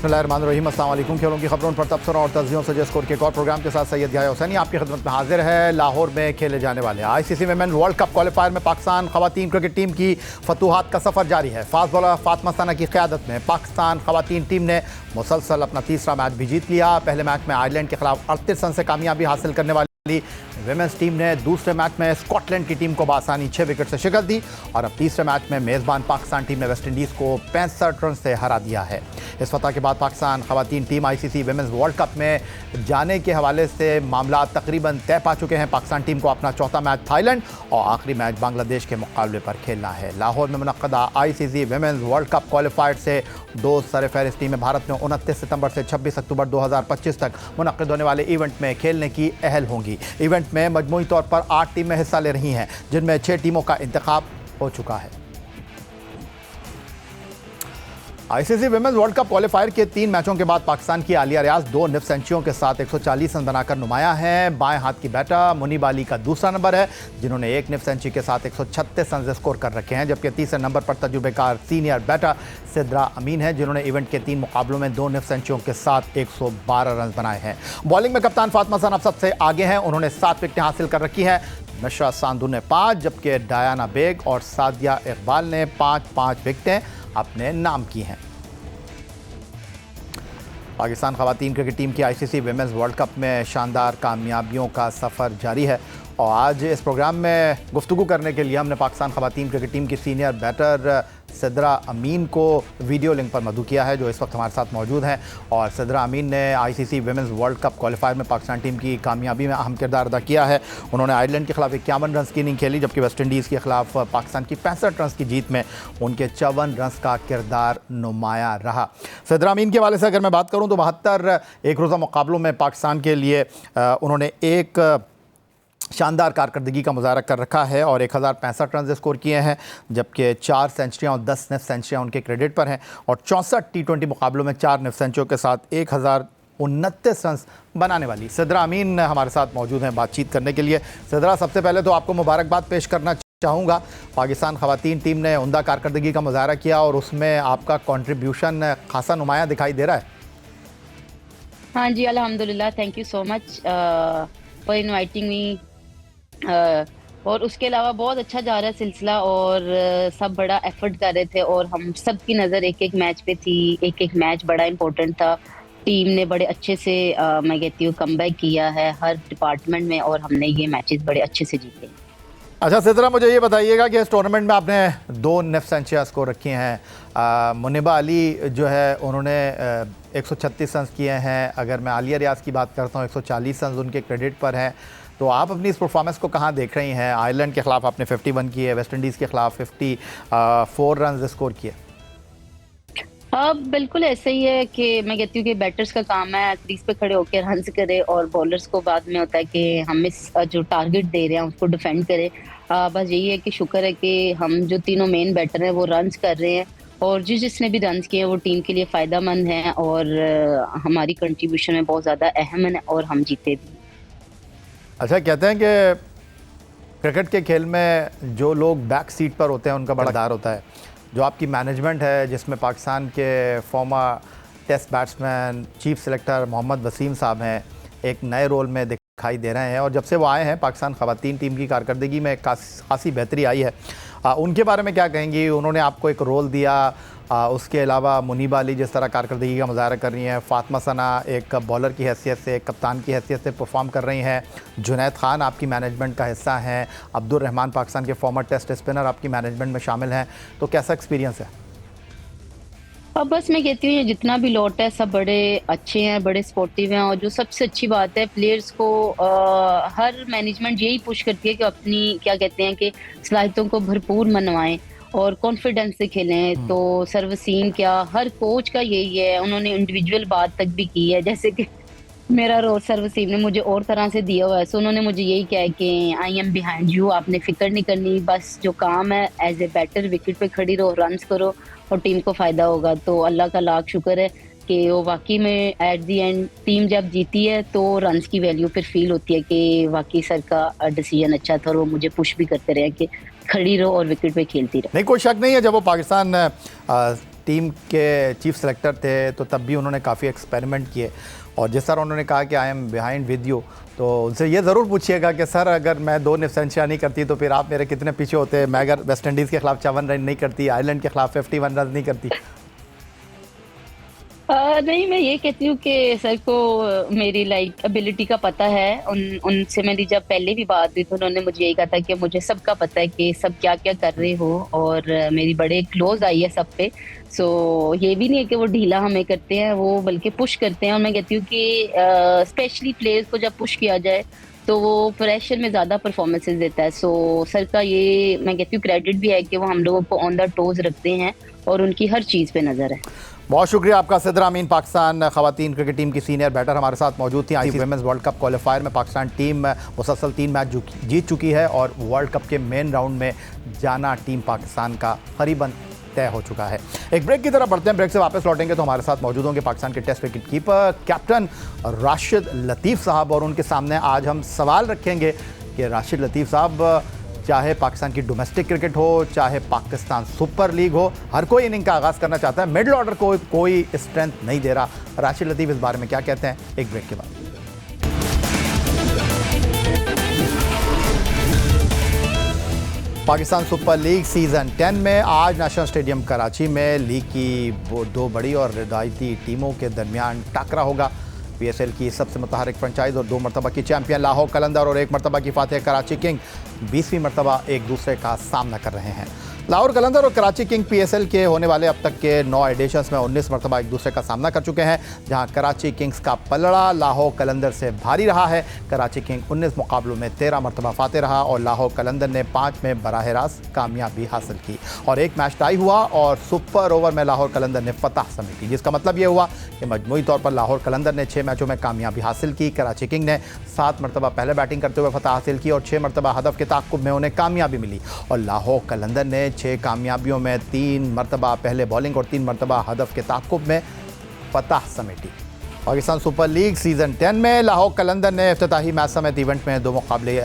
बिस्मिल्लाहिर्रहमानिर्रहीम। अस्सलाम वालेकुम। खेलों की खबरों पर तबसरों और तज्जियों से स्कोर के एक और प्रोग्राम के साथ सैयद याह्या हुसैनी आपकी खिदमत में हाजिर है। लाहौर में खेले जाने वाले ICC women world cup qualifier में पाकिस्तान खवातीन क्रिकेट टीम की फतूहात का सफ़र जारी है। फास्ट बॉलर फातिमा सना की क़यादत में पाकिस्तान खवातीन टीम ने मुसलसल अपना तीसरा मैच भी जीत लिया। पहले मैच में आयरलैंड के खिलाफ 38 रन से कामयाबी हासिल करने वाली विमेंस टीम ने दूसरे मैच में स्कॉटलैंड की टीम को बासानी 6 विकेट से शिकस्त दी और अब तीसरे मैच में मेज़बान पाकिस्तान टीम ने वेस्टइंडीज़ को 65 रन से हरा दिया है। इस फतह के बाद पाकिस्तान खवातीन team ICC women's world cup में जाने के हवाले से मामला तकरीबन तय पा चुके हैं। पाकिस्तान टीम को अपना चौथा मैच थाईलैंड और आखिरी मैच बांग्लादेश के मुकाबले पर खेलना है। लाहौर में मुनक्कदा ICC women's world cup qualifier से दो सरफहरिस्त टीमें भारत में 29 सितंबर से 26 अक्टूबर 2025 तक मुनक्किद होने वाले इवेंट में खेलने की अहल होंगी। इवेंट में मजमूई तौर पर 8 टीमें हिस्सा ले रही हैं, जिनमें 6 टीमों का इंतखाब हो चुका है। ICC women's world cup qualifier के 3 मैचों के बाद पाकिस्तान की आलिया रियाज 2 निफ सेंचुरियों के साथ 140 रन बनाकर नुमाया है। बाएं हाथ की बैटर मुनीब अली का दूसरा नंबर है, जिन्होंने 1 निफ सेंचुरी के साथ 136 रन स्कोर कर रखे हैं, जबकि तीसरे नंबर पर तजुर्बेकार सीनियर बैटर सिद्रा अमीन है, जिन्होंने इवेंट के 3 मुकाबलों में 2 निफ सेंचुरियों के साथ 112 रन बनाए हैं। बॉलिंग में कप्तान फातिमा सना सबसे आगे हैं, उन्होंने 7 विकेटें हासिल कर रखी हैं। नशरा सांधू ने 5, जबकि डायना बेग और सादिया इकबाल ने 5-5 विकेटें अपने नाम की हैं। पाकिस्तान खवातीन क्रिकेट टीम की आईसीसी विमेंस वर्ल्ड कप में शानदार कामयाबियों का सफ़र जारी है और आज इस प्रोग्राम में गुफ्तगू करने के लिए हमने पाकिस्तान खवातीन क्रिकेट टीम की सीनियर बैटर सिद्रा अमीन को वीडियो लिंक पर मदऊ किया है, जो इस वक्त हमारे साथ मौजूद हैं। और सिद्रा अमीन ने ICC women's world cup qualifier में पाकिस्तान टीम की कामयाबी में अहम किरदार अदा किया है। उन्होंने आयरलैंड के खिलाफ 51 रन की इनिंग खेली, जबकि वेस्टइंडीज़ के खिलाफ पाकिस्तान की 65 रन की जीत में उनके 54 रन का किरदार नुमाया रहा। सिद्रा अमीन के हवाले से अगर मैं बात करूँ तो 72 एक रोज़ा मुकाबलों में पाकिस्तान के लिए उन्होंने एक शानदार कारकर्दगी का मुजाहरा कर रखा है और 1065 रन स्कोर किए हैं, जबकि 4 सेंचुरियाँ और 10 निफ सेंचुरियाँ उनके क्रेडिट पर हैं और 64 टी20 मुकाबलों में 4 निफ सेंचुरियों के साथ 1029 रन बनाने वाली सिद्रा अमीन हमारे साथ मौजूद हैं बातचीत करने के लिए। सिद्रा, सबसे पहले तो आपको मुबारकबाद पेश करना चाहूँगा। पाकिस्तान खवातीन टीम ने उम्दा कारकर्दगी का मुजाहरा किया और उसमें आपका कॉन्ट्रीब्यूशन खासा नुमाया दिखाई दे रहा है। हाँ जी, अल्हम्दुलिल्लाह, thank you so much for inviting me. और उसके अलावा बहुत अच्छा जा रहा है सिलसिला और सब बड़ा एफर्ट कर रहे थे और हम सब की नज़र एक एक मैच पे थी। एक एक मैच बड़ा इम्पोर्टेंट था। टीम ने बड़े अच्छे से मैं कहती हूँ कमबैक किया है हर डिपार्टमेंट में और हमने ये मैचेस बड़े अच्छे से जीते। अच्छा सिद्रा, मुझे ये बताइएगा कि इस टूर्नामेंट में आपने 2 निफ सेंचुरियाँ स्कोर रखी हैं। मुनीबा अली जो है उन्होंने 136 रन किए हैं। अगर मैं आलिया रियाज की बात करता हूँ 140 रन उनके क्रेडिट पर हैं। तो आप अपनी इस परफॉर्मेंस को कहाँ देख रही हैं? आयरलैंड के ख़िलाफ़ आपने 51 किए, वेस्टइंडीज़ के ख़िलाफ़ 54 रन स्कोर किए। बिल्कुल ऐसे ही है कि मैं कहती हूँ कि बैटर्स का काम है क्रीज पे खड़े होकर रन्स करे और बॉलर्स को बाद में होता है कि हम इस जो टारगेट दे रहे हैं उसको डिफेंड करें। बस यही है कि शुक्र है कि हम जो तीनों मेन बैटर हैं वो रन्स कर रहे हैं और जिसने भी रन्स किए वो टीम के लिए फ़ायदेमंद हैं और हमारी कंट्रीब्यूशन में बहुत ज़्यादा अहम है और हम जीते भी। अच्छा, कहते हैं कि क्रिकेट के खेल में जो लोग बैक सीट पर होते हैं उनका बड़ा किरदार होता है। जो आपकी मैनेजमेंट है, जिसमें पाकिस्तान के former test batsman chief selector Mohammad Wasim साहब हैं, एक नए रोल में दिखाई दे रहे हैं और जब से वो आए हैं पाकिस्तान खवातीन टीम की कारकर्दगी में खासी बेहतरी आई है। उनके बारे में क्या कहेंगी? उन्होंने आपको एक रोल दिया, उसके अलावा मुनीबा अली जिस तरह कारकर्दगी का मुजाहरा कर रही हैं, फातिमा सना एक बॉलर की हैसियत से, एक कप्तान की हैसियत से परफॉर्म कर रही हैं, जुनैद खान आपकी मैनेजमेंट का हिस्सा हैं, अब्दुल रहमान पाकिस्तान के फॉर्मर टेस्ट स्पिनर आपकी मैनेजमेंट में शामिल हैं। तो कैसा एक्सपीरियंस है? अब बस मैं कहती हूँ जितना भी लॉट है सब बड़े अच्छे हैं, बड़े स्पोर्टिव हैं और जो सबसे अच्छी बात है प्लेयर्स को हर मैनेजमेंट यही पुश करती है कि अपनी क्या कहते हैं कि सलाहियतों को भरपूर मनवाएं और कॉन्फिडेंस से खेलें। तो सर्वसीम क्या हर कोच का यही है, उन्होंने इंडिविजुअल बात तक भी की है, जैसे कि मेरा रोल सर्वसीम ने मुझे और तरह से दिया हुआ है। सो उन्होंने मुझे यही कहा है कि आई एम बिहाइंड यू, आपने फिक्र नहीं करनी, बस जो काम है एज ए बैटर विकेट पे खड़ी रहो, रन्स करो और टीम को फ़ायदा होगा। तो अल्लाह का लाख शुक्र है कि वो वाकई में एट दी एंड टीम जब जीती है तो रन्स की वैल्यू फिर फील होती है कि वाकई सर का डिसीजन अच्छा था और वो मुझे पुश भी करते रहे कि खड़ी रहो और विकेट पे खेलती रहो। नहीं, कोई शक नहीं है, जब वो पाकिस्तान टीम के चीफ सेलेक्टर थे तो तब भी उन्होंने काफ़ी एक्सपेरिमेंट किए, और जिस तरह उन्होंने कहा कि I am behind with you, तो उनसे ये ज़रूर पूछिएगा कि सर अगर मैं 2 निशानियाँ नहीं करती तो फिर आप मेरे कितने पीछे होते। मैं अगर वेस्ट इंडीज़ के खिलाफ 54 रन नहीं करती, आयरलैंड के खिलाफ 51 रन नहीं करती। नहीं, मैं ये कहती हूँ कि सर को मेरी एबिलिटी का पता है। उनसे मेरी जब पहले भी बात हुई तो उन्होंने मुझे यही कहा था कि मुझे सबका पता है कि सब क्या क्या कर रहे हो, और मेरी बड़े क्लोज आई है सब पे। सो ये भी नहीं है कि वो ढीला हमें करते हैं, वो बल्कि पुश करते हैं। और मैं कहती हूँ कि स्पेशली प्लेयर्स को जब पुश किया जाए तो वो प्रेशर में ज़्यादा परफॉर्मेंसेस देता है। सो सर का ये मैं कहती हूँ क्रेडिट भी है कि वो हम लोगों को ऑन द टोज रखते हैं और उनकी हर चीज़ पे नज़र है। बहुत शुक्रिया आपका। सिद्रा अमीन पाकिस्तान ख़वातीन क्रिकेट टीम की सीनियर बैटर हमारे साथ मौजूद थी। ICC women's world cup qualifier में पाकिस्तान टीम मुसलसल 3 मैच जीत चुकी है और वर्ल्ड कप के मेन राउंड में जाना टीम पाकिस्तान का करीबन तय हो चुका है। एक ब्रेक की तरफ बढ़ते हैं, ब्रेक से वापस लौटेंगे तो हमारे साथ मौजूद होंगे पाकिस्तान के test wicket keeper captain Rashid Latif साहब, और उनके सामने आज हम सवाल रखेंगे कि राशिद लतीफ़ साहब, चाहे पाकिस्तान की डोमेस्टिक क्रिकेट हो, चाहे पाकिस्तान सुपर लीग हो, हर कोई इनिंग का आगाज़ करना चाहता है, मिडिल ऑर्डर को कोई स्ट्रेंथ नहीं दे रहा। राशिद लतीफ़ इस बारे में क्या कहते हैं, एक ब्रेक के बाद। पाकिस्तान सुपर लीग सीज़न 10 में आज नेशनल स्टेडियम कराची में लीग की 2 बड़ी और रिवायती टीमों के दरमियान टकरा होगा। पीएसएल की सबसे मुतहरिक फ्रेंचाइज और 2 मरतबा की चैंपियन लाहौर कलंदर और 1 मरतबा की फातेह कराची किंग 20वीं मरतबा एक दूसरे का सामना कर रहे हैं। लाहौर कलंदर और कराची किंग पीएसएल के होने वाले अब तक के 9 एडिशंस में 19 मरतबा एक दूसरे का सामना कर चुके हैं, जहां कराची किंग्स का पलड़ा लाहौर कलंदर से भारी रहा है। कराची किंग 19 मुकाबलों में 13 मरतबा फातेह रहा और लाहौर कलंदर ने 5 में बराह रास्त कामयाबी हासिल की और एक मैच टाई हुआ और सुपर ओवर में लाहौर कलंदर ने फतह समेटी, जिसका मतलब ये हुआ कि मजमूई तौर पर लाहौर कलंदर ने 6 मैचों में कामयाबी हासिल की। कराची किंग ने 7 मरतबा पहले बैटिंग करते हुए फतह हासिल की और 6 मरतबा हदफ के ताक़ुब में उन्हें कामयाबी मिली और लाहौर कलंदर ने 6 कामयाबियों में 3 मरतबा पहले बॉलिंग और 3 मरतबा हदफ के ताक़ुब में फतह समेटी। पाकिस्तान सुपर लीग सीज़न 10 में लाहौर कलंदर ने इफ्तिताही मैच समेत इवेंट में 2 मुकाबले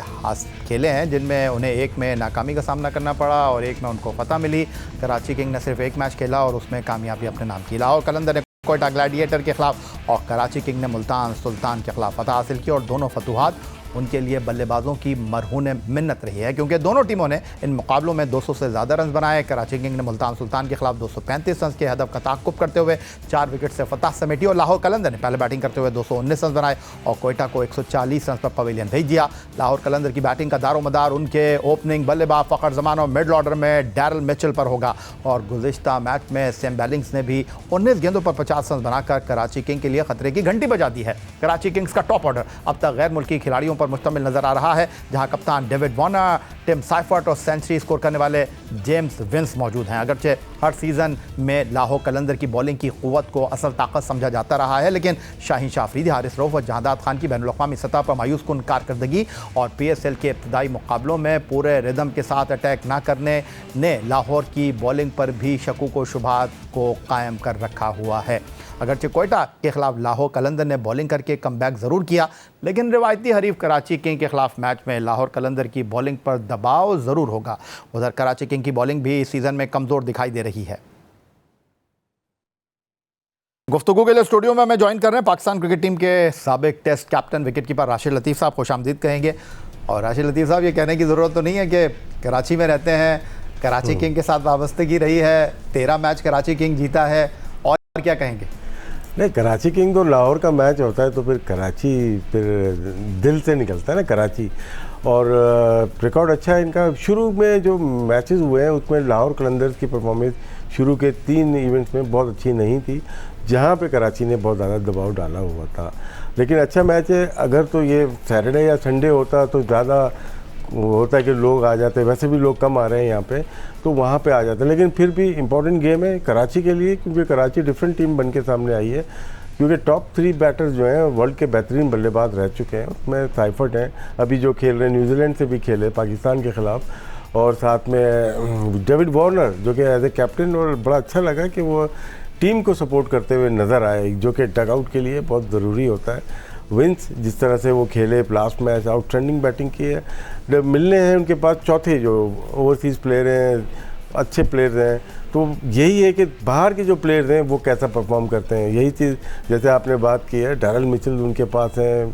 खेले हैं, जिनमें उन्हें एक में नाकामी का सामना करना पड़ा और एक में उनको फतह मिली। कराची किंग ने सिर्फ एक मैच खेला और उसमें कामयाबी अपने नाम की। लाहौर कलंदर ने कोयटा ग्लैडिएटर के खिलाफ और कराची किंग ने मुल्तान सुल्तान के खिलाफ फतह हासिल की और दोनों फतूहात उनके लिए बल्लेबाजों की मरहून मिन्नत रही है, क्योंकि दोनों टीमों ने इन मुकाबलों में 200 से ज़्यादा रन बनाए। कराची किंग ने मुल्तान सुल्तान के खिलाफ 235 रन के हदफ का ताक़ुब करते हुए 4 विकेट से फतह समेटी और लाहौर कलंदर ने पहले बैटिंग करते हुए 219 रन बनाए और कोयटा को 140 रन पर पवेलियन भेज दिया। लाहौर कलंदर की बैटिंग का दारोमदार उनके ओपनिंग बल्लेबाज फ़खर जमान और मिडल ऑर्डर में डैरल मिचेल पर होगा और गुज़िश्ता मैच में सैम बैलिंग्स ने भी 19 गेंदों पर 50 रन बनाकर कराची किंग के लिए खतरे की घंटी बजा दी है। कराची किंग्स का टॉप ऑर्डर अब तक गैर मुल्की खिलाड़ियों पर मुश्तमिल नजर आ रहा है, जहां कप्तान डेविड वार्नर, टिम साइफर्ट और सेंचुरी स्कोर करने वाले जेम्स विंस मौजूद हैं। अगरचे हर सीज़न में लाहौर कलंदर की बॉलिंग की क़ुव्वत को असल ताकत समझा जाता रहा है, लेकिन शाहीन शाह अफरीदी, हारिस रऊफ और जहादात खान की बैनुल-अक़वामी सतह पर मायूस कुन कारकर्दगी और पीएसएल के इब्तदाई मुकाबलों में पूरे रिदम के साथ अटैक न करने ने लाहौर की बॉलिंग पर भी शकूक व शुबहात को कायम कर रखा हुआ है। अगरचे कोयटा के खिलाफ लाहौर कलंदर ने बॉलिंग करके कमबैक ज़रूर किया, लेकिन रिवायती हरीफ कराची किंग के खिलाफ मैच में लाहौर कलंदर की बॉलिंग पर दबाव ज़रूर होगा। उधर कराची किंग की बॉलिंग भी इस सीज़न में कमज़ोर दिखाई दे रही है। गुफ्तगू के लिए स्टूडियो में हमें ज्वाइन कर रहे हैं पाकिस्तान क्रिकेट टीम के साबिक test captain wicket keeper Rashid Latif साहब। खुशामदीद कहेंगे। और राशिद लतीफ़ साहब, ये कहने की ज़रूरत तो नहीं है कि कराची में रहते हैं, कराची किंग के साथ वाबस्तगी रही है, 13 मैच कराची किंग जीता है, और क्या कहेंगे? नहीं, कराची किंग तो लाहौर का मैच होता है तो फिर कराची फिर दिल से निकलता है ना कराची, और रिकॉर्ड अच्छा है इनका। शुरू में जो मैचेस हुए हैं उसमें लाहौर कलंदर्स की परफॉर्मेंस शुरू के 3 इवेंट्स में बहुत अच्छी नहीं थी, जहां पे कराची ने बहुत ज़्यादा दबाव डाला हुआ था। लेकिन अच्छा मैच है। अगर तो ये सैटरडे या संडे होता तो ज़्यादा होता है कि लोग आ जाते, वैसे भी लोग कम आ रहे हैं यहाँ पे, तो वहाँ पे आ जाते हैं। लेकिन फिर भी इम्पोर्टेंट गेम है कराची के लिए, क्योंकि कराची डिफरेंट टीम बन के सामने आई है, क्योंकि टॉप 3 बैटर्स जो हैं वर्ल्ड के बेहतरीन बल्लेबाज रह चुके हैं। उसमें साइफर्ट हैं, अभी जो खेल रहे हैं, न्यूजीलैंड से भी खेले पाकिस्तान के ख़िलाफ़, और साथ में डेविड वार्नर जो कि एज ए कैप्टन, और बड़ा अच्छा लगा कि वो टीम को सपोर्ट करते हुए नज़र आए, जो कि डगआउट के लिए बहुत ज़रूरी होता है। विंस जिस तरह से वो खेले, लास्ट मैच आउटस्टैंडिंग बैटिंग की है। मिलने हैं उनके पास चौथे जो ओवरसीज़ प्लेयर हैं अच्छे प्लेयर्स हैं, तो यही है कि बाहर के जो प्लेयर्स हैं वो कैसा परफॉर्म करते हैं, यही चीज़ जैसे आपने बात की है। डैरल मिचेल उनके पास हैं,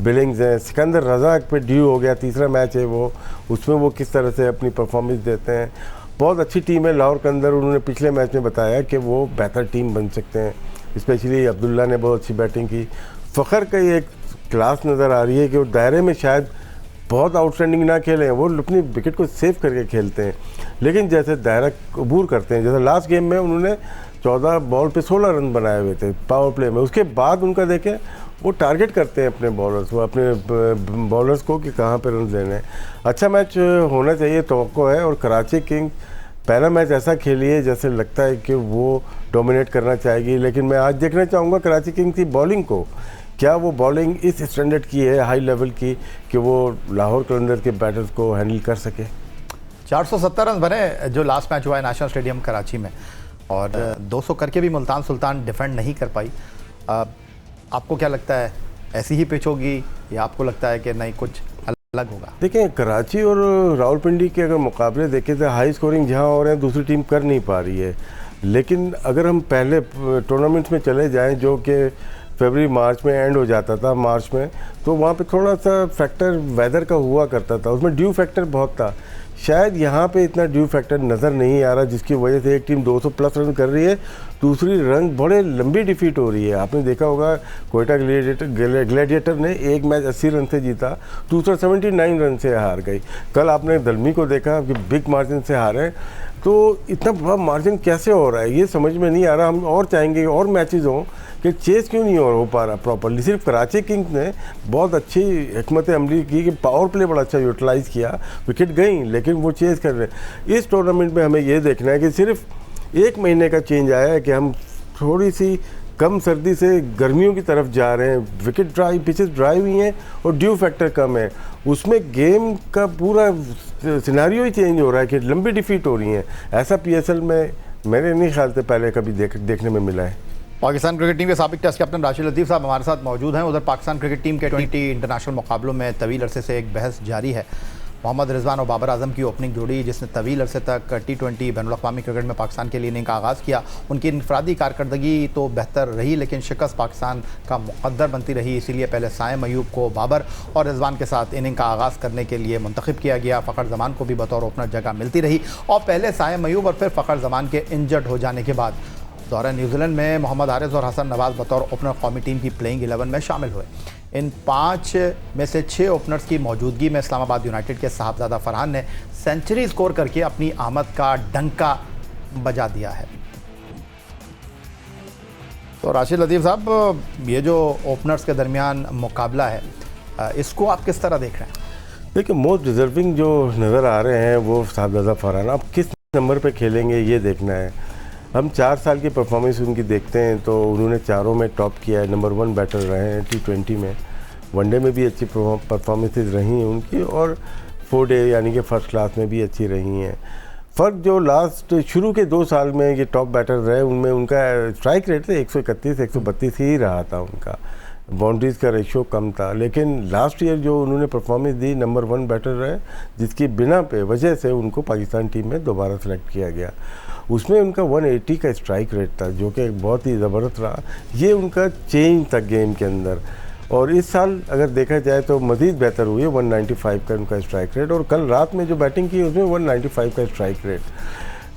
बिलिंग्स हैं, सिकंदर रजा पे ड्यू हो गया, तीसरा मैच है वो, उसमें वो किस तरह से अपनी परफॉर्मेंस देते हैं। बहुत अच्छी टीम है लाहौर के अंदर, उन्होंने पिछले मैच में बताया कि वो बेहतर टीम बन सकते हैं। स्पेशली अब्दुल्ला ने बहुत अच्छी बैटिंग की। फ़खर का ये एक क्लास नज़र आ रही है कि वो दायरे में शायद बहुत आउटस्टैंडिंग ना खेलें, वो अपनी विकेट को सेव करके खेलते हैं, लेकिन जैसे दायरा अबूर करते हैं। जैसे लास्ट गेम में उन्होंने 14 बॉल पे 16 रन बनाए हुए थे पावर प्ले में, उसके बाद उनका देखें वो टारगेट करते हैं अपने बॉलर्स, वो अपने बॉलर्स को कि कहाँ पे रन देने हैं। अच्छा मैच होना चाहिए, तवक्को है। और कराची किंग पहला मैच ऐसा खेली है जैसे लगता है कि वो डोमिनेट करना चाहेगी, लेकिन मैं आज देखना चाहूँगा कराची किंग की बॉलिंग को, क्या वो बॉलिंग इस स्टैंडर्ड की है, हाई लेवल की, कि वो लाहौर कलंदर के बैटर्स को हैंडल कर सके। 470 रन बने जो लास्ट मैच हुआ है नेशनल स्टेडियम कराची में, और 200 करके भी मुल्तान सुल्तान डिफेंड नहीं कर पाई। आपको क्या लगता है, ऐसी ही पिच होगी या आपको लगता है कि नहीं कुछ अलग होगा? देखें, कराची और रावलपिंडी के अगर मुकाबले देखें तो हाई स्कोरिंग जहाँ हो रहे हैं दूसरी टीम कर नहीं पा रही है। लेकिन अगर हम पहले टूर्नामेंट्स में चले जाएं जो कि फरवरी मार्च में एंड हो जाता था मार्च में, तो वहाँ पे थोड़ा सा फैक्टर वेदर का हुआ करता था, उसमें ड्यू फैक्टर बहुत था। शायद यहाँ पे इतना ड्यू फैक्टर नज़र नहीं आ रहा, जिसकी वजह से एक टीम 200 प्लस रन कर रही है, दूसरी रन बड़े लंबी डिफीट हो रही है। आपने देखा होगा कोयटा ग्लैडिएटर ने एक मैच 80 रन से जीता, दूसरा 79 रन से हार गई। कल आपने दलमी को देखा कि बिग मार्जिन से हारे, तो इतना बड़ा मार्जिन कैसे हो रहा है ये समझ में नहीं आ रहा। हम और चाहेंगे और मैचेस हों कि चेस क्यों नहीं हो पा रहा प्रॉपरली। सिर्फ कराची किंग्स ने बहुत अच्छी हिकमत अमली की कि पावर प्ले बड़ा अच्छा यूटिलाइज़ किया, विकेट गई लेकिन वो चेस कर रहे हैं। इस टूर्नामेंट में हमें ये देखना है कि सिर्फ एक महीने का चेंज आया है कि हम थोड़ी सी कम सर्दी से गर्मियों की तरफ जा रहे हैं, विकेट ड्राई पिचेस ड्राई हुई हैं और ड्यू फैक्टर कम है, उसमें गेम का पूरा सिनेरियो ही चेंज हो रहा है कि लंबी डिफीट हो रही हैं। ऐसा पीएसएल में मेरे नहीं ख्याल से पहले कभी देखने में मिला है। पाकिस्तान क्रिकेट टीम के साबिक टेस्ट कैप्टन राशिद लतीफ़ साहब हमारे साथ मौजूद हैं। उधर पाकिस्तान क्रिकेट टीम के 20 इंटरनेशनल मुकाबलों में तवील अरसे से एक बहस जारी है। मोहम्मद रिजवान और बाबर आजम की ओपनिंग जोड़ी, जिसने तवील अरसे तक T20 बैनुल-अक़वामी क्रिकेट में पाकिस्तान के लिए इनिंग का आगाज़ किया, उनकी इनफरादी कारकर्दगी तो बेहतर रही, लेकिन शिकस्त पाकिस्तान का मुक़द्दर बनती रही। इसीलिए पहले साइम अयूब को बाबर और रिजवान के साथ इनिंग का आगाज़ करने के लिए मुंतखब किया गया। फ़खर जमान को भी बतौर ओपनर जगह मिलती रही, और पहले साइम अयूब और फिर फ़खर जमान के इंजर्ड हो जाने के बाद दौरा न्यूजीलैंड में मोहम्मद हारिस और हसन नवाज़ बतौर ओपनर कौमी टीम की प्लेइंग 11 में शामिल हुए। इन 5 में से 6 ओपनर्स की मौजूदगी में इस्लामाबाद यूनाइटेड के साहबजादा फरहान ने सेंचुरी स्कोर करके अपनी आमद का डंका बजा दिया है। तो राशिद लतीफ़ साहब, ये जो ओपनर्स के दरमियान मुकाबला है, इसको आप किस तरह देख रहे हैं? देखिए, मोस्ट डिजर्विंग जो नज़र आ रहे हैं वो साहबजादा फरहान। अब किस नंबर पे खेलेंगे ये देखना है। हम 4 साल की परफॉर्मेंस उनकी देखते हैं तो उन्होंने चारों में टॉप किया है, नंबर 1 बैटर रहे हैं T20 में, वनडे में भी अच्छी परफॉर्मेंसेज रही हैं उनकी, और 4 डे यानी कि फ़र्स्ट क्लास में भी अच्छी रही हैं। फ़र्क जो लास्ट शुरू के 2 साल में ये टॉप बैटर रहे, उनमें उनका स्ट्राइक रेट 131-132 ही रहा था, उनका बाउंड्रीज़ का रेशियो कम था। लेकिन लास्ट ईयर जो उन्होंने परफॉर्मेंस दी, नंबर 1 बैटर रहे, जिसकी बिना पे वजह से उनको पाकिस्तान टीम में दोबारा सेलेक्ट किया गया। उसमें उनका 180 का स्ट्राइक रेट था जो कि बहुत ही ज़बरदस्त रहा। ये उनका चेंज था गेम के अंदर, और इस साल अगर देखा जाए तो मज़ीद बेहतर हुई है। 195 का उनका स्ट्राइक रेट, और कल रात में जो बैटिंग की उसमें 195 का स्ट्राइक रेट।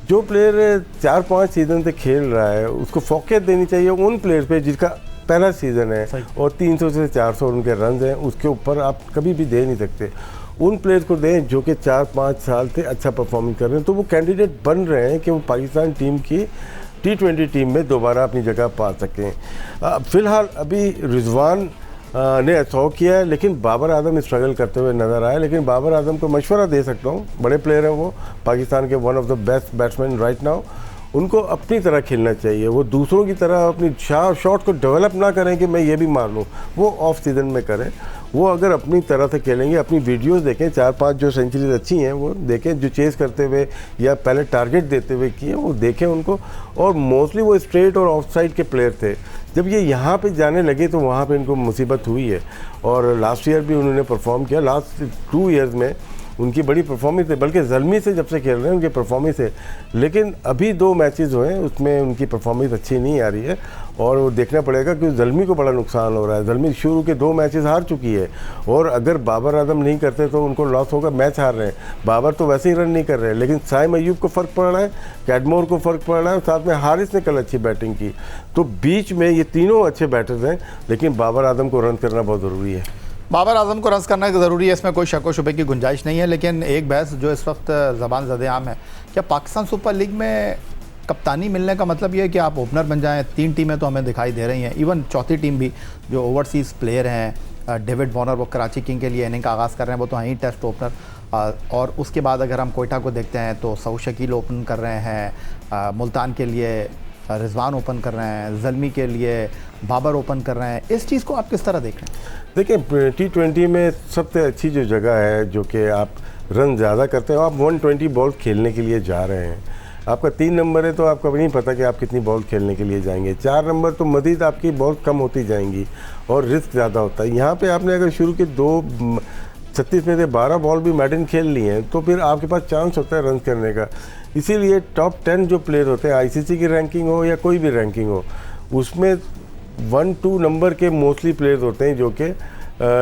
जो प्लेयर 4-5 सीज़न से खेल रहा है उसको फोकस देनी चाहिए उन प्लेयर पे जिसका पहला सीज़न है और 300 से 400 उनके रन हैं, उसके ऊपर आप कभी भी दे नहीं सकते। उन प्लेयर्स को दें जो कि 4-5 साल से अच्छा परफॉर्मेंस कर रहे हैं, तो वो कैंडिडेट बन रहे हैं कि वो पाकिस्तान टीम की T20 टीम में दोबारा अपनी जगह पा सकें। फ़िलहाल अभी रिजवान ने 100 किया है, लेकिन बाबर आजम स्ट्रगल करते हुए नज़र आए। लेकिन बाबर आजम को मशवरा दे सकता हूँ, बड़े प्लेयर हैं वो, पाकिस्तान के one of the best batsman right now. उनको अपनी तरह खेलना चाहिए, वो दूसरों की तरह अपनी शॉट को डेवलप ना करें कि मैं ये भी मार लूँ, वो ऑफ सीज़न में करें। वो अगर अपनी तरह से खेलेंगे, अपनी वीडियोस देखें, 4-5 जो सेंचुरीज अच्छी हैं वो देखें, जो चेस करते हुए या पहले टारगेट देते हुए किए वो देखें उनको। और मोस्टली वो स्ट्रेट और ऑफ साइड के प्लेयर थे, जब ये यहाँ पे जाने लगे तो वहाँ पे इनको मुसीबत हुई है। और लास्ट ईयर भी उन्होंने परफॉर्म किया, लास्ट 2 ईयर्स में उनकी बड़ी परफॉर्मेंस है, बल्कि ज़ल्मी से जब से खेल रहे हैं उनकी परफॉर्मेंस है। लेकिन अभी 2 मैचेस हुए हैं उसमें उनकी परफॉर्मेंस अच्छी नहीं आ रही है और वो देखना पड़ेगा कि ज़ल्मी को बड़ा नुकसान हो रहा है। ज़ल्मी शुरू के 2 मैचेस हार चुकी है और अगर बाबर आजम नहीं करते तो उनको लॉस होगा। मैच हार रहे हैं, बाबर तो वैसे ही रन नहीं कर रहे हैं, लेकिन साइम अयूब को फ़र्क पड़ रहा है, कैडमोर को फ़र्क पड़ रहा है, साथ में हारिस ने कल अच्छी बैटिंग की। तो बीच में ये तीनों अच्छे बैटर्स हैं, लेकिन बाबर आजम को रन करना बहुत ज़रूरी है। बाबर आजम को रन करना ज़रूरी है, इसमें कोई शक व शुबे की गुंजाइश नहीं है। लेकिन एक बहस जो इस वक्त ज़बान ज़द-ए-आम है, क्या पाकिस्तान सुपर लीग में कप्तानी मिलने का मतलब ये है कि आप ओपनर बन जाएं? 3 टीमें तो हमें दिखाई दे रही हैं, इवन चौथी टीम भी जो ओवरसीज़ प्लेयर हैं, डेविड वॉर्नर वो कराची किंग के लिए इनिंग का आगाज़ कर रहे हैं, वो तो हैं ही टेस्ट ओपनर। और उसके बाद अगर हम कोयटा को देखते हैं तो सऊद शकील ओपन कर रहे हैं, मुल्तान के लिए रिजवान ओपन कर रहे हैं, ज़ल्मी के लिए बाबर ओपन कर रहे हैं। इस चीज़ को आप किस तरह देख रहे हैं? देखिए T20 में सबसे अच्छी जो जगह है जो कि आप रन ज़्यादा करते हो, आप 120 बॉल खेलने के लिए जा रहे हैं। आपका 3 नंबर है तो आपको नहीं पता कि आप कितनी बॉल खेलने के लिए जाएंगे। 4 नंबर तो मज़ीद आपकी बॉल कम होती जाएंगी और रिस्क ज़्यादा होता है। यहाँ पे आपने अगर शुरू के 36 में से 12 बॉल भी मेडन खेल लिए हैं तो फिर आपके पास चांस होता है रन करने का। इसीलिए टॉप 10 जो प्लेयर होते हैं, ICC की रैंकिंग हो या कोई भी रैंकिंग हो, उसमें 1-2 नंबर के मोस्टली प्लेयर्स होते हैं जो कि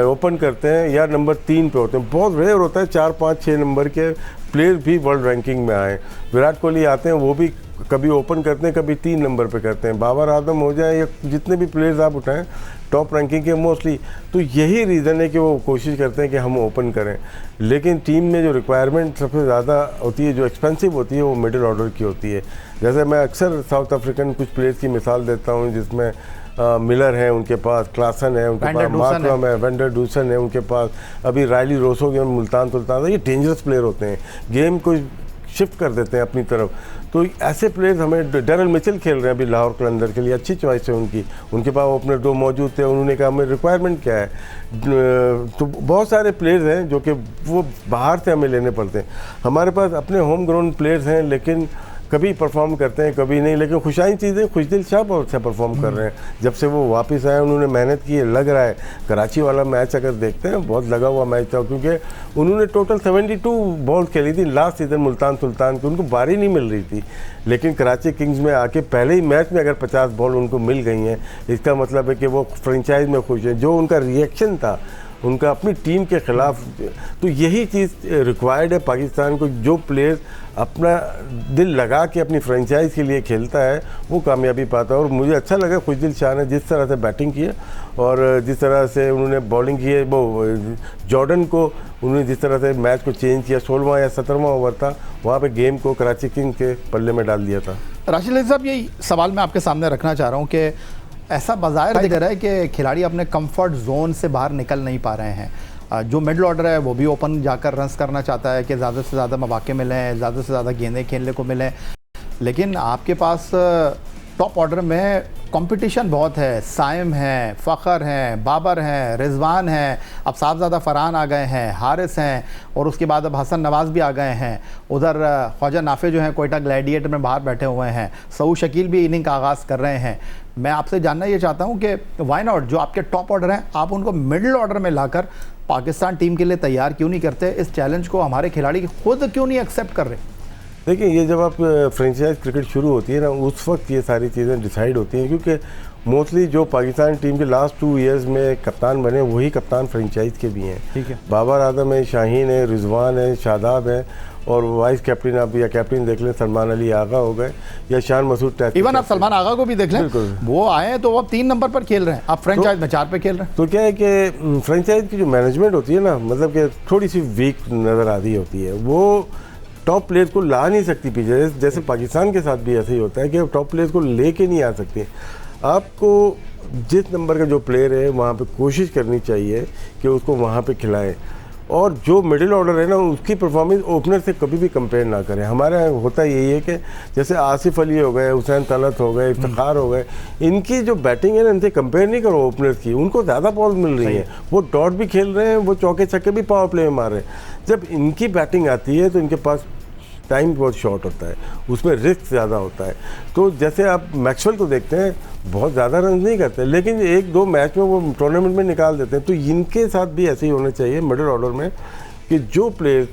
ओपन करते हैं या नंबर 3 पे होते हैं। बहुत रेयर होता है 4, 5, 6 नंबर के प्लेयर भी वर्ल्ड रैंकिंग में आए। विराट कोहली आते हैं, वो भी कभी ओपन करते हैं, कभी 3 नंबर पे करते हैं। बाबर आजम हो जाए या जितने भी प्लेयर्स आप उठाएं टॉप रैंकिंग के मोस्टली, तो यही रीज़न है कि वो कोशिश करते हैं कि हम ओपन करें। लेकिन टीम में जो रिक्वायरमेंट सबसे ज़्यादा होती है, जो एक्सपेंसिव होती है, वो मिडिल ऑर्डर की होती है। जैसे मैं अक्सर साउथ अफ्रीकन कुछ प्लेयर्स की मिसाल देता हूँ, जिसमें मिलर है उनके पास, क्लासन है उनके पास, मार्करम है, वेंडर डूसन है उनके पास, अभी रायली रोसो के मुल्तान सुल्तान, ये डेंजरस प्लेयर होते हैं, गेम को शिफ्ट कर देते हैं अपनी तरफ। तो ऐसे प्लेयर्स हमें, डेरल मिचेल खेल रहे हैं अभी लाहौर कलंदर के लिए, अच्छी चॉइस है उनकी, उनके पास ओपनर 2 मौजूद थे। उन्होंने कहा हमें रिक्वायरमेंट क्या है, तो बहुत सारे प्लेयर्स हैं जो कि वो बाहर से हमें लेने पड़ते हैं। हमारे पास अपने होम ग्राउंड प्लेयर्स हैं, लेकिन कभी परफॉर्म करते हैं कभी नहीं। लेकिन खुशाइन चीज़ें, खुशदिल शाह बहुत अच्छा परफॉर्म कर रहे हैं। जब से वो वापस आए उन्होंने मेहनत की है, लग रहा है। कराची वाला मैच अगर देखते हैं बहुत लगा हुआ मैच था, क्योंकि उन्होंने टोटल 72 बॉल खेली थी लास्ट सीजन मुल्तान सुल्तान की, उनको बारी नहीं मिल रही थी। लेकिन कराची किंग्स में आके पहले ही मैच में अगर 50 बॉल उनको मिल गई हैं, इसका मतलब है कि वो फ्रेंचाइज में खुश हैं। जो उनका रिएक्शन था उनका अपनी टीम के ख़िलाफ़, तो यही चीज़ रिक्वायर्ड है पाकिस्तान को। जो प्लेयर अपना दिल लगा के अपनी फ्रेंचाइज के लिए खेलता है वो कामयाबी पाता है। और मुझे अच्छा लगा खुशदिल शाह ने जिस तरह से बैटिंग की है और जिस तरह से उन्होंने बॉलिंग की है, वो जॉर्डन को उन्होंने जिस तरह से मैच को चेंज किया, 16वां या 17वां ओवर था, वहाँ पे गेम को कराची किंग्स के पल्ले में डाल दिया था। राशिद अली साहब, यही सवाल मैं आपके सामने रखना चाह रहा हूँ कि ऐसा बाज़ाहिर दिख रहा है कि खिलाड़ी अपने कंफर्ट जोन से बाहर निकल नहीं पा रहे हैं। जो मिडल ऑर्डर है वो भी ओपन जाकर रन्स करना चाहता है कि ज़्यादा से ज़्यादा मौके मिलें, ज़्यादा से ज़्यादा गेंदें खेलने को मिलें, लेकिन आपके पास टॉप ऑर्डर में कंपटीशन बहुत है। साइम हैं, फ़खर हैं, बाबर हैं, रिजवान हैं, अब साहबजादा फरहान आ गए हैं, हारिस हैं, और उसके बाद अब हसन नवाज़ भी आ गए हैं। उधर ख्वाजा नाफे जो हैं कोयटा ग्लैडिएटर में बाहर बैठे हुए हैं। सऊद शकील भी इनिंग का आगाज़ कर रहे हैं। मैं आपसे जानना ये चाहता हूँ कि वाई नॉट, जो आपके टॉप ऑर्डर हैं, आप उनको मिडिल ऑर्डर में लाकर पाकिस्तान टीम के लिए तैयार क्यों नहीं करते? इस चैलेंज को हमारे खिलाड़ी खुद क्यों नहीं एक्सेप्ट कर रहे? देखिए, ये जब आप फ्रेंचाइज क्रिकेट शुरू होती है ना, उस वक्त ये सारी चीज़ें डिसाइड होती हैं, क्योंकि मोस्टली जो पाकिस्तान टीम के लास्ट 2 ईयर्स में कप्तान बने वही कप्तान फ्रेंचाइज के भी हैं। ठीक है, बाबर आजम है, शाहीन है, रिजवान है, शादाब है, और वाइस कैप्टन आप या कैप्टन देख लें सलमान अली आगा हो गए या शान मसूद टेस्ट। इवन आप सलमान आगा को भी देख लें, वो आए तो वो 3 नंबर पर खेल रहे हैं, आप फ्रेंचाइज में 4 पे खेल रहे हैं। तो क्या है कि फ्रेंचाइज की जो मैनेजमेंट होती है ना, मतलब कि थोड़ी सी वीक नज़र आती होती है। वो टॉप प्लेयर्स को ला नहीं सकती पीछे, जैसे पाकिस्तान के साथ भी ऐसे ही होता है कि टॉप प्लेयर्स को लेके नहीं आ सकती। आपको जिस नंबर का जो प्लेयर है वहाँ पे कोशिश करनी चाहिए कि उसको वहाँ पे खिलाएं, और जो मिडिल ऑर्डर है ना उसकी परफॉर्मेंस ओपनर से कभी भी कंपेयर ना करें। हमारे यहाँ होता यही है कि जैसे आसिफ अली हो गए, हुसैन तलत हो गए, इफ्तिखार हो गए, इनकी जो बैटिंग है ना इनसे कंपेयर नहीं करो ओपनर्स की। उनको ज़्यादा बॉल मिल रही है, वो डॉट भी खेल रहे हैं, वो चौके छक्के भी पावर प्ले में मार रहे हैं। जब इनकी बैटिंग आती है तो इनके पास टाइम बहुत शॉर्ट होता है, उसमें रिस्क ज़्यादा होता है। तो जैसे आप मैक्सवेल को देखते हैं, बहुत ज़्यादा रन नहीं करते, लेकिन 1-2 मैच में वो टूर्नामेंट में निकाल देते हैं। तो इनके साथ भी ऐसे ही होना चाहिए मिडिल ऑर्डर में कि जो प्लेयर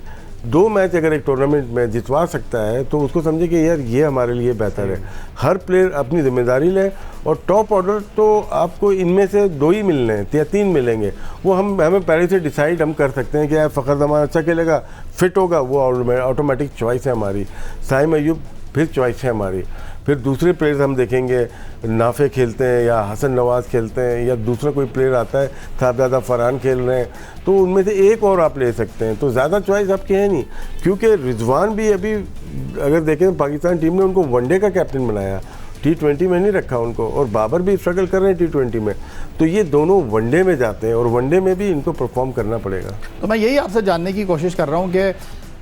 2 मैच अगर एक टूर्नामेंट में जितवा सकता है तो उसको समझे कि यार ये हमारे लिए बेहतर है। हर प्लेयर अपनी जिम्मेदारी ले, और टॉप ऑर्डर तो आपको इनमें से 2 ही मिलने हैं या 3 मिलेंगे, वो हमें पहले से डिसाइड हम कर सकते हैं कि यार फ़खर जमान अच्छा खेलेगा, फिट होगा, वो ऑटोमेटिक चॉइस है हमारी। साइम अयूब फिर चॉइस है हमारी। फिर दूसरे प्लेयर्स हम देखेंगे, नाफे खेलते हैं या हसन नवाज़ खेलते हैं या दूसरा कोई प्लेयर आता है, साहबजादा फरहान खेल रहे हैं, तो उनमें से एक और आप ले सकते हैं। तो ज़्यादा चॉइस आपकी है नहीं, क्योंकि रिजवान भी अभी अगर देखें पाकिस्तान टीम ने उनको वनडे का कैप्टन बनाया, T20 में नहीं रखा उनको, और बाबर भी स्ट्रगल कर रहे हैं T20 में। तो ये दोनों वनडे में जाते हैं और वनडे में भी इनको परफॉर्म करना पड़ेगा। तो मैं यही आपसे जानने की कोशिश कर रहा हूँ कि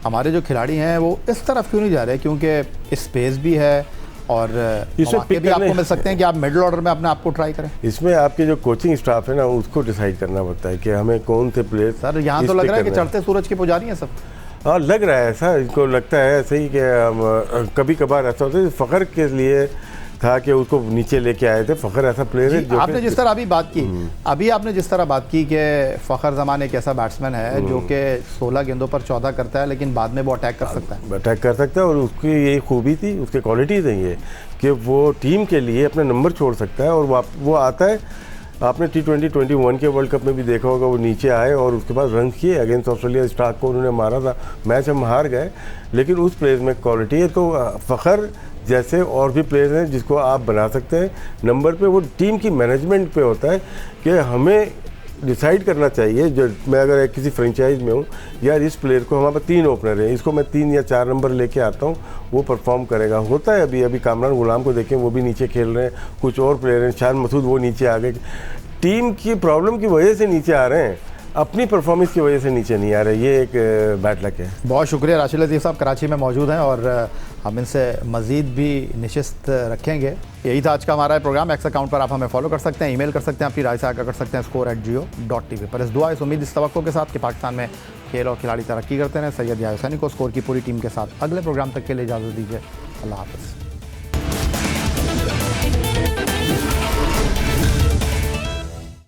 हमारे जो खिलाड़ी हैं वो इस तरफ क्यों नहीं जा रहे, क्योंकि स्पेस भी है और मौके भी आपको मिल सकते हैं कि आप मिडिल ऑर्डर में अपने आप को ट्राई करें। इसमें आपके जो कोचिंग स्टाफ है ना, उसको डिसाइड करना पड़ता है कि हमें कौन से प्लेयर। सर यहाँ तो लग रहा है कि चढ़ते सूरज के पुजारी हैं सब। हाँ, लग रहा है ऐसा, इनको लगता है ऐसे ही कि कभी कभार ऐसा होता है। फ़खर के लिए था कि उसको नीचे लेके आए थे। फ़खर ऐसा प्लेयर है जो आपने जिस तरह अभी बात की, अभी आपने जिस तरह बात की कि फ़खर जमान एक ऐसा बैट्समैन है जो कि 16 गेंदों पर 14 करता है, लेकिन बाद में वो अटैक कर सकता है। अटैक कर सकता है, और उसकी यही खूबी थी, उसकी क्वालिटी थी ये कि वो टीम के लिए अपना नंबर छोड़ सकता है। और वो आता है, आपने T20-21 के वर्ल्ड कप में भी देखा होगा, वो नीचे आए और उसके बाद रन किए अगेंस्ट ऑस्ट्रेलिया। स्टार्क को उन्होंने मारा था, मैच हम हार गए, लेकिन उस प्लेयर में क्वालिटी है। तो फ़खर जैसे और भी प्लेयर हैं जिसको आप बना सकते हैं नंबर पे। वो टीम की मैनेजमेंट पे होता है कि हमें डिसाइड करना चाहिए। जो मैं अगर किसी फ्रेंचाइज में हूँ, यार इस प्लेयर को, हमारे पास 3 ओपनर हैं, इसको मैं 3 या 4 नंबर लेके आता हूँ, वो परफॉर्म करेगा। होता है अभी कामरान गुलाम को देखें, वो भी नीचे खेल रहे हैं। कुछ और प्लेयर हैं, शान मसूद, वो नीचे आ गए। टीम की प्रॉब्लम की वजह से नीचे आ रहे हैं, अपनी परफॉर्मेंस की वजह से नीचे नहीं आ रहे। ये एक बैड लक है। बहुत शुक्रिया। राशिद लतीफ़ साहब कराची में मौजूद हैं और हम इनसे मज़ीद भी नशिस्त रखेंगे। यही था आज का हमारा प्रोग्राम। एक्स अकाउंट पर आप हमें फॉलो कर सकते हैं, ईमेल कर सकते हैं, अपनी राय से आकर कर सकते हैं score@geo.tv पर। इस दुआ, इस उम्मीद, इस तवक्को के साथ कि पाकिस्तान में खेल और खिलाड़ी तरक्की करते हैं। सैयद यार हुसैनी को स्कोर की पूरी टीम के साथ अगले प्रोग्राम तक के लिए इजाज़त दीजिए। अल्लाह हाफ़िज़।